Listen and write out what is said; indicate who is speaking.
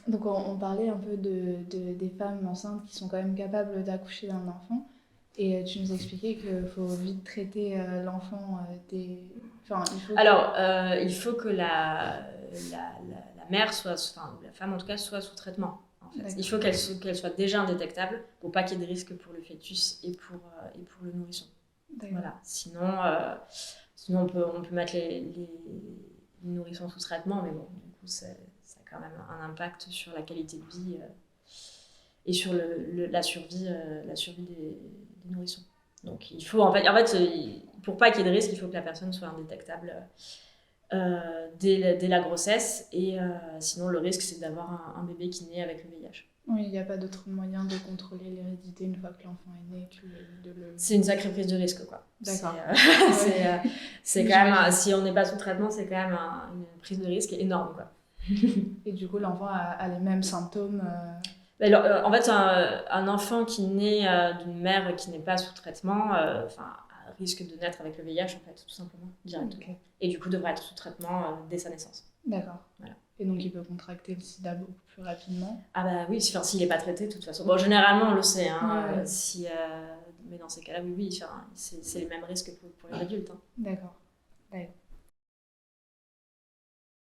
Speaker 1: Donc on parlait un peu des femmes enceintes qui sont quand même capables d'accoucher d'un enfant. Et tu nous expliquais qu'il faut vite traiter l'enfant des... Enfin, il faut
Speaker 2: Alors, il faut que la mère soit, enfin, la femme en tout cas, soit sous traitement. En fait. Il faut qu'elle soit déjà indétectable pour pas qu'il y ait de risques pour le fœtus et pour le nourrisson. Voilà. Sinon on peut mettre les nourrissons sous traitement, mais bon, du coup, ça a quand même un impact sur la qualité de vie et sur la survie des nourrissons. Donc, il faut, en fait, pour pas qu'il y ait de risque, il faut que la personne soit indétectable dès la grossesse. Et sinon, le risque, c'est d'avoir un bébé qui naît avec le VIH.
Speaker 1: Oui, il n'y a pas d'autre moyen de contrôler l'hérédité une fois que l'enfant est né
Speaker 2: C'est une sacrée prise de risque, quoi.
Speaker 1: D'accord.
Speaker 2: C'est quand même, si on n'est pas sous traitement, c'est quand même une prise de risque énorme, quoi.
Speaker 1: Et du coup, l'enfant a les mêmes symptômes
Speaker 2: Alors, en fait, un enfant qui naît d'une mère qui n'est pas sous traitement, risque de naître avec le VIH, en fait, tout simplement, directement. Okay. Et du coup, devrait être sous traitement dès sa naissance.
Speaker 1: D'accord. Voilà. Et donc, il peut contracter le sida beaucoup plus rapidement.
Speaker 2: Ah bah oui, s'il n'est pas traité, de toute façon. Bon, généralement, on le sait, hein,
Speaker 1: ouais.
Speaker 2: Mais dans ces cas-là, oui, c'est les mêmes risques pour les adultes. Hein.
Speaker 1: D'accord. Ouais.